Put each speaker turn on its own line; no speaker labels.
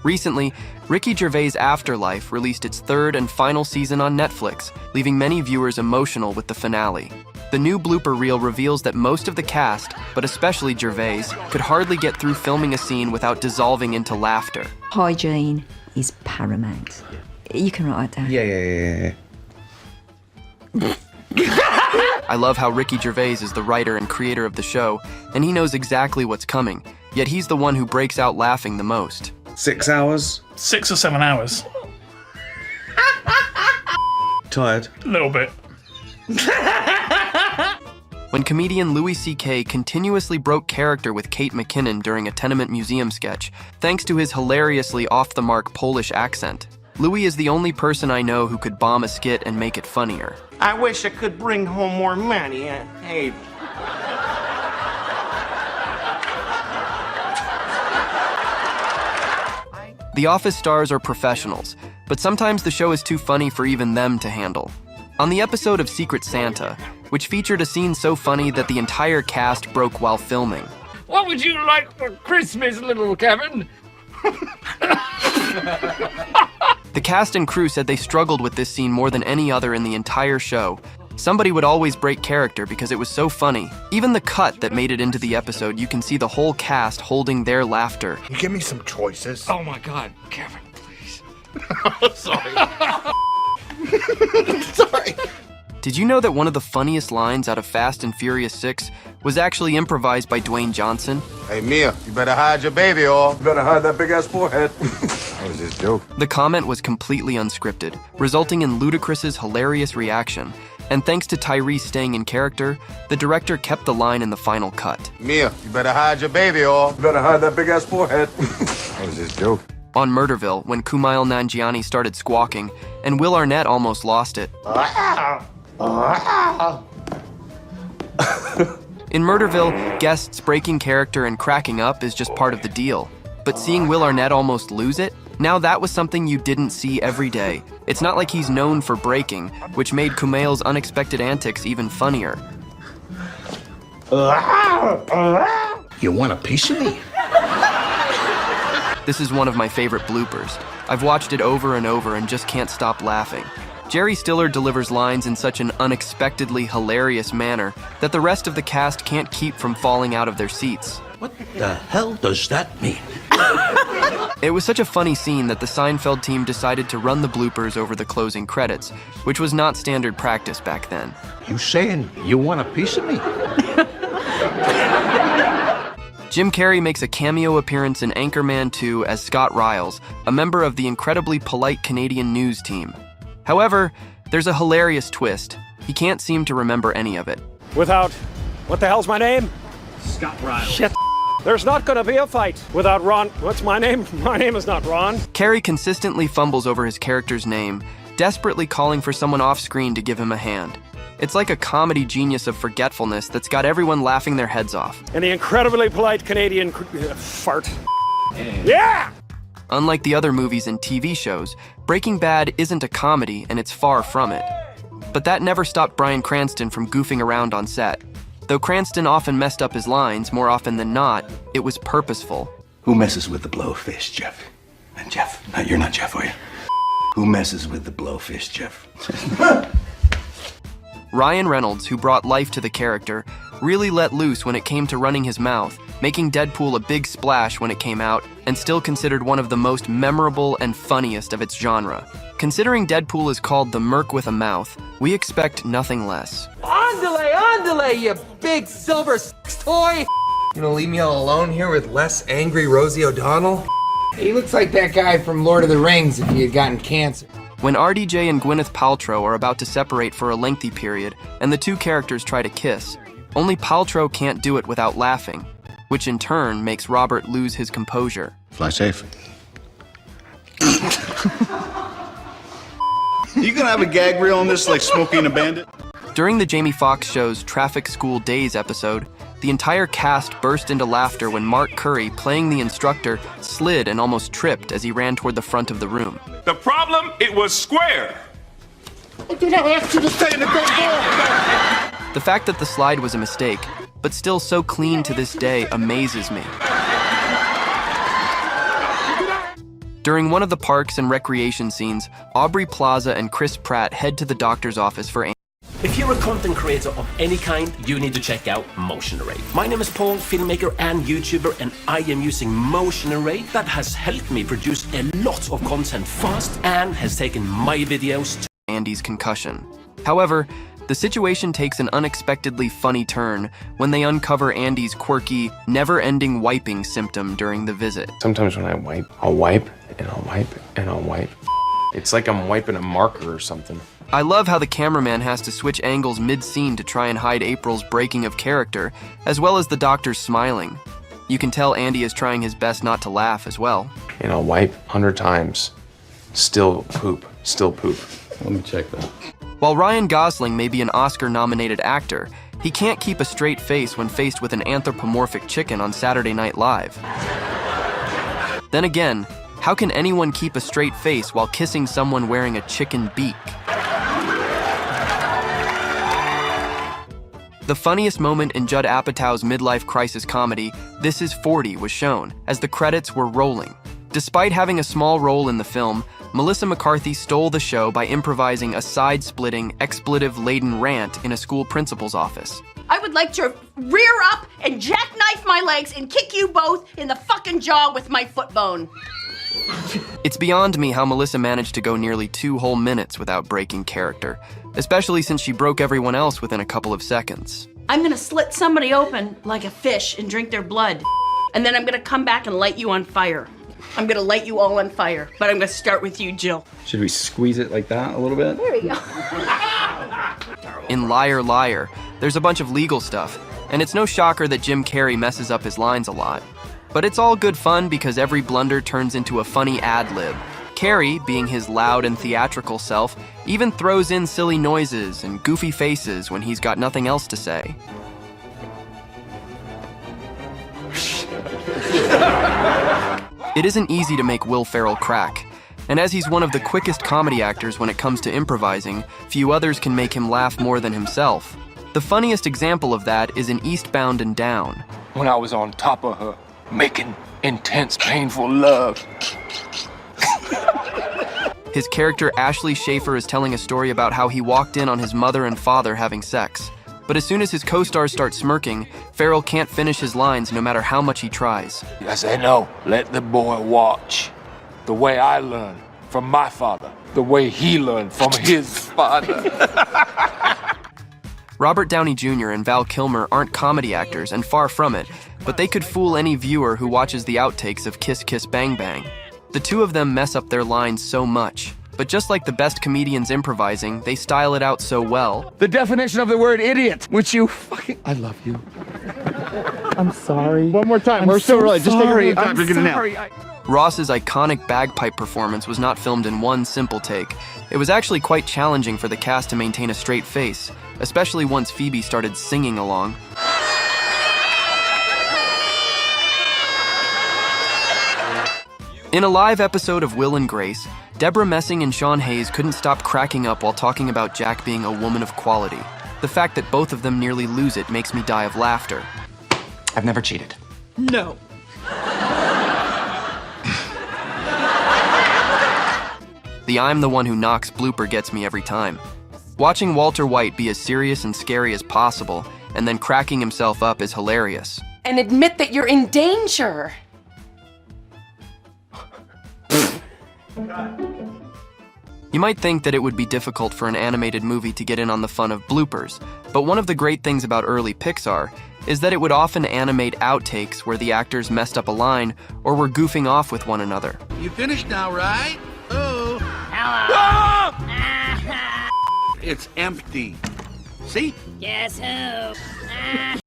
Recently, Ricky Gervais' Afterlife released its third and final season on Netflix, leaving many viewers emotional with the finale. The new blooper reel reveals that most of the cast, but especially Gervais, could hardly get through filming a scene without dissolving into laughter.
Hygiene is paramount. You can write it down.
Yeah.
I love how Ricky Gervais is the writer and creator of the show, and he knows exactly what's coming, yet he's the one who breaks out laughing the most.
6 hours.
6 or 7 hours.
Tired.
A little bit.
When comedian Louis C.K. continuously broke character with Kate McKinnon during a Tenement Museum sketch, thanks to his hilariously off-the-mark Polish accent. Louis is the only person I know who could bomb a skit and make it funnier.
I wish I could bring home more money. Hey.
The Office stars are professionals, but sometimes the show is too funny for even them to handle. On the episode of Secret Santa, which featured a scene so funny that the entire cast broke while filming.
What would you like for Christmas, little Kevin?
The cast and crew said they struggled with this scene more than any other in the entire show. Somebody would always break character because it was so funny. Even the cut that made it into the episode, you can see the whole cast holding their laughter.
You give me some choices.
Oh my God, Kevin, please.
Sorry. Sorry.
Did you know that one of the funniest lines out of Fast and Furious 6 was actually improvised by Dwayne Johnson?
Hey, Mia, you better hide your baby or... You better hide that big-ass forehead. That was his joke.
The comment was completely unscripted, resulting in Ludacris's hilarious reaction. And thanks to Tyrese staying in character, the director kept the line in the final cut.
Mia, you better hide your baby or... You better hide that big-ass forehead. That was his joke.
On Murderville, when Kumail Nanjiani started squawking, and Will Arnett almost lost it. In Murderville, guests breaking character and cracking up is just part of the deal. But seeing Will Arnett almost lose it, now that was something you didn't see every day. It's not like he's known for breaking, which made Kumail's unexpected antics even funnier.
You want a piece of me?
This is one of my favorite bloopers. I've watched it over and over and just can't stop laughing. Jerry Stiller delivers lines in such an unexpectedly hilarious manner that the rest of the cast can't keep from falling out of their seats.
What the hell does that mean?
It was such a funny scene that the Seinfeld team decided to run the bloopers over the closing credits, which was not standard practice back then.
You saying you want a piece of me?
Jim Carrey makes a cameo appearance in Anchorman 2 as Scott Riles, a member of the incredibly polite Canadian news team. However, there's a hilarious twist. He can't seem to remember any of it.
Without... What the hell's my name?
Scott Riles.
Shit. There's not gonna be a fight without Ron... What's my name? My name is not Ron.
Carrey consistently fumbles over his character's name, desperately calling for someone off-screen to give him a hand. It's like a comedy genius of forgetfulness that's got everyone laughing their heads off.
And the incredibly polite Canadian... fart. Yeah!
Unlike the other movies and TV shows, Breaking Bad isn't a comedy and it's far from it. But that never stopped Bryan Cranston from goofing around on set. Though Cranston often messed up his lines, more often than not, it was purposeful.
Who messes with the blowfish, Jeff? And Jeff, you're not Jeff, are you? Who messes with the blowfish, Jeff?
Ryan Reynolds, who brought life to the character, really let loose when it came to running his mouth, making Deadpool a big splash when it came out, and still considered one of the most memorable and funniest of its genre. Considering Deadpool is called the Merc with a Mouth, we expect nothing less.
Andale, you big silver toy!
You gonna leave me all alone here with less angry Rosie O'Donnell?
He looks like that guy from Lord of the Rings if he had gotten cancer.
When RDJ and Gwyneth Paltrow are about to separate for a lengthy period, and the two characters try to kiss, only Paltrow can't do it without laughing, which in turn makes Robert lose his composure.
Fly safe.
You gonna have a gag reel on this like Smokey and a Bandit?
During the Jamie Foxx show's Traffic School Days episode, the entire cast burst into laughter when Mark Curry, playing the instructor, slid and almost tripped as he ran toward the front of the room.
The problem, it was square.
Did I ask you to stay in the bed?
The fact that the slide was a mistake, but still so clean to this day, amazes me. During one of the parks and recreation scenes, Aubrey Plaza and Chris Pratt head to the doctor's office for
If you're a content creator of any kind, you need to check out Motion Array. My name is Paul, filmmaker and YouTuber, and I am using Motion Array that has helped me produce a lot of content fast and has taken my videos to
Andy's concussion. However, the situation takes an unexpectedly funny turn when they uncover Andy's quirky, never-ending wiping symptom during the visit.
Sometimes when I wipe, I'll wipe, and I'll wipe, and I'll wipe. It's like I'm wiping a marker or something.
I love how the cameraman has to switch angles mid-scene to try and hide April's breaking of character, as well as the doctor's smiling. You can tell Andy is trying his best not to laugh as well.
And I'll wipe 100 times. Still poop. Still poop.
Let me check that.
While Ryan Gosling may be an Oscar-nominated actor, he can't keep a straight face when faced with an anthropomorphic chicken on Saturday Night Live. Then again, how can anyone keep a straight face while kissing someone wearing a chicken beak? The funniest moment in Judd Apatow's midlife crisis comedy, This Is 40, was shown as the credits were rolling. Despite having a small role in the film, Melissa McCarthy stole the show by improvising a side-splitting, expletive-laden rant in a school principal's office.
I would like to rear up and jackknife my legs and kick you both in the fucking jaw with my foot bone.
It's beyond me how Melissa managed to go nearly 2 whole minutes without breaking character, especially since she broke everyone else within a couple of seconds.
I'm gonna slit somebody open like a fish and drink their blood. And then I'm gonna come back and light you on fire. I'm gonna light you all on fire, but I'm gonna start with you, Jill.
Should we squeeze it like that a little bit?
There we go.
In Liar Liar, there's a bunch of legal stuff, and it's no shocker that Jim Carrey messes up his lines a lot. But it's all good fun because every blunder turns into a funny ad-lib. Carrey, being his loud and theatrical self, even throws in silly noises and goofy faces when he's got nothing else to say. It isn't easy to make Will Ferrell crack, and as he's one of the quickest comedy actors when it comes to improvising, few others can make him laugh more than himself. The funniest example of that is in Eastbound and Down.
When I was on top of her, making intense, painful love.
His character Ashley Schaefer is telling a story about how he walked in on his mother and father having sex. But as soon as his co-stars start smirking, Ferrell can't finish his lines no matter how much he tries.
I say, no, let the boy watch. The way I learned from my father. The way he learned from his father.
Robert Downey Jr. and Val Kilmer aren't comedy actors, and far from it, but they could fool any viewer who watches the outtakes of Kiss Kiss Bang Bang. The two of them mess up their lines so much, but just like the best comedians improvising, they style it out so well.
The definition of the word idiot, which you fucking... I love you. I'm sorry.
One more time. We're still early. Just take a real time. You're gonna nail.
Ross's iconic bagpipe performance was not filmed in one simple take. It was actually quite challenging for the cast to maintain a straight face, especially once Phoebe started singing along. In a live episode of Will and Grace, Deborah Messing and Sean Hayes couldn't stop cracking up while talking about Jack being a woman of quality. The fact that both of them nearly lose it makes me die of laughter.
I've never cheated.
No.
The I'm the one who knocks blooper gets me every time. Watching Walter White be as serious and scary as possible, and then cracking himself up is hilarious.
And admit that you're in danger.
You might think that it would be difficult for an animated movie to get in on the fun of bloopers, but one of the great things about early Pixar is that it would often animate outtakes where the actors messed up a line or were goofing off with one another.
You finished now, right? Oh.
Hello.
It's empty. See?
Guess who?